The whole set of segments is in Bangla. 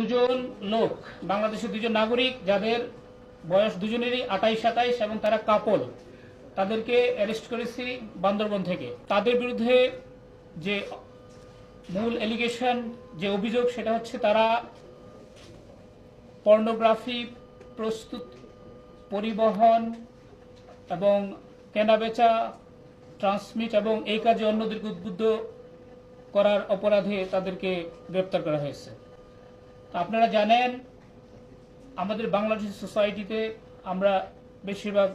দুজন লোক, বাংলাদেশের দুজন নাগরিক যাদের বয়স দুজনেরই 28-27 এবং তারা কাপল, তাদেরকে অ্যারেস্ট করেছি বান্দরবন থেকে। তাদের বিরুদ্ধে যে মূল এলিগেশন, যে অভিযোগ, সেটা হচ্ছে তারা পর্নোগ্রাফি প্রস্তুত, পরিবহন এবং কেনাবেচা, ট্রান্সমিট এবং এই কাজে অন্যদেরকে উদ্বুদ্ধ করার অপরাধে তাদেরকে গ্রেপ্তার করা হয়েছে। আপনারা জানেন আমাদের বাংলাদেশ সোসাইটিতে আমরা বেশিরভাগ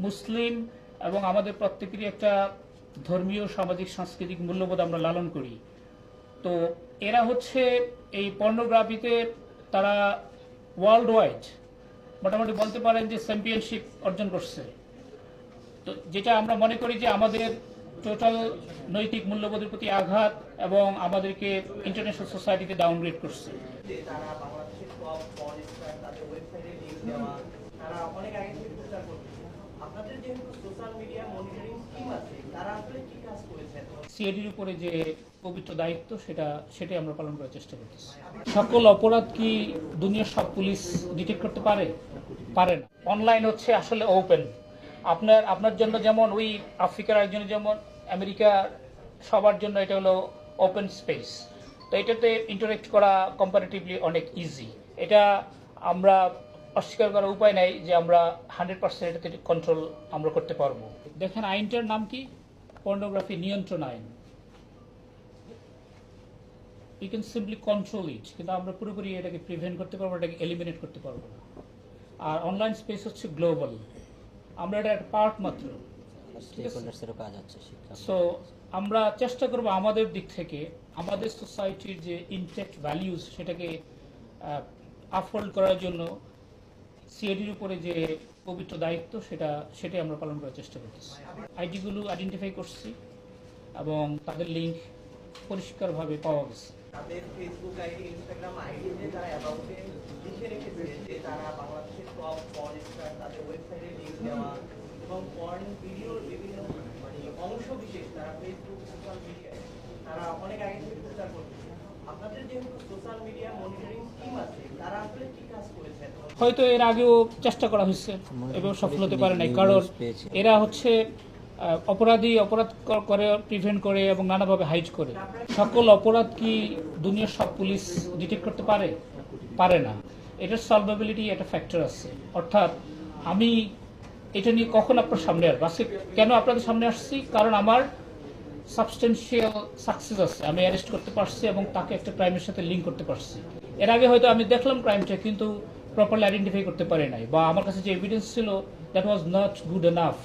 মুসলিম এবং আমাদের প্রত্যেকেরই একটা ধর্মীয়, সামাজিক, সাংস্কৃতিক মূল্যবোধ আমরা লালন করি। তো এরা হচ্ছে এই পর্নোগ্রাফিতে তারা ওয়ার্ল্ড ওয়াইড মোটামুটি বলতে পারেন যে চ্যাম্পিয়নশিপ অর্জন করছে। তো যেটা আমরা মনে করি যে আমাদের টোটাল নৈতিক মূল্যবোধের প্রতি আঘাত এবং আমাদেরকে ইন্টারন্যাশনাল সোসাইটিতে ডাউনগ্রেড করছে। তারা বাংলাদেশের টপ পর্ন স্টার, তাদের ওয়েবসাইটে লিংক দেওয়া, তারা অনেক আগে থেকে প্রচার করতেছে। আপনাদের যেহেতু সোশ্যাল মিডিয়া মনিটরিং স্কিম আছে, তারা আসলে কি কাজ করেছেন? সিআইডির উপরে যে পবিত্র দায়িত্ব সেটাই আমরা পালন করার চেষ্টা করতেছি। সকল অপরাধ কি দুনিয়ার সব পুলিশ ডিটেক্ট করতে পারে না। অনলাইন হচ্ছে আসলে ওপেন। আপনার জন্য যেমন ওই আফ্রিকার একজনের যেমন আমেরিকা, সবার জন্য এটা হলো ওপেন স্পেস। তো এটাতে ইন্টারেক্ট করা কম্পারেটিভলি অনেক ইজি। এটা আমরা অস্বীকার করার উপায় নাই যে আমরা 100% এটাতে কন্ট্রোল আমরা করতে পারবো। দেখেন আইনটার নাম কি? পর্নোগ্রাফি নিয়ন্ত্রণ আইন। You can simply control it, কিন্তু আমরা পুরোপুরি এটাকে প্রিভেন্ট করতে পারবো, এটাকে এলিমিনেট করতে পারবো না। আর অনলাইন স্পেস হচ্ছে গ্লোবাল, আমরা এটা একটা পার্ট মাত্র। সো আমরা চেষ্টা করবো আমাদের দিক থেকে আমাদের সোসাইটির যে ইনটেক্ট ভ্যালিউজ সেটাকে আপহোল্ড করার জন্য সিআইডির উপরে যে পবিত্র দায়িত্ব সেটাই আমরা পালন করার চেষ্টা করতেছি। আইডিগুলো আইডেন্টিফাই করছি এবং তাদের লিঙ্ক পরিষ্কারভাবে পাওয়া গেছে। তাদের ফেসবুক আইডি, ইনস্টাগ্রাম আইডিতে তারা অ্যাবাউটে লিখে রেখেছে যে তারা বাংলাদেশের টপ পর্ন স্টার, তাদের ওয়েবসাইটে লিংক দেওয়া এবং পর্ন ভিডিওর বিভিন্ন অংশ বিশেষ তারা ফেসবুক, সোশ্যাল মিডিয়ায় তারা অনেক আগে থেকে প্রচার করতেছে। আপনাদের যেহেতু সোশ্যাল মিডিয়া মনিটরিং স্কিম আছে, তারা আসলে কি কাজ করেছেন? হয়তো এর আগেও চেষ্টা করা হয়েছে এবং সফল হতে পারে নাই, কারণ এরা হচ্ছে অপরাধ করে, প্রিভেন্ট করে এবং নানাভাবে হাইড করে। সকল অপরাধ কি দুনিয়ার সব পুলিশ ডিটেক্ট করতে পারে না। এটার সলভেবিলিটি একটা ফ্যাক্টর আছে। অর্থাৎ আমি এটা নিয়ে কখন আপনার সামনে আসবো, আজকে কেন আপনাদের সামনে আসছি? কারণ আমার সাবস্টেন্সিয়াল সাকসেস আছে, আমি অ্যারেস্ট করতে পারছি এবং তাকে একটা ক্রাইমের সাথে লিঙ্ক করতে পারছি। এর আগে হয়তো আমি দেখলাম ক্রাইমটা, কিন্তু প্রপারলি আইডেন্টিফাই করতে পারি নাই, বা আমার কাছে যে এভিডেন্স ছিল that was not good enough.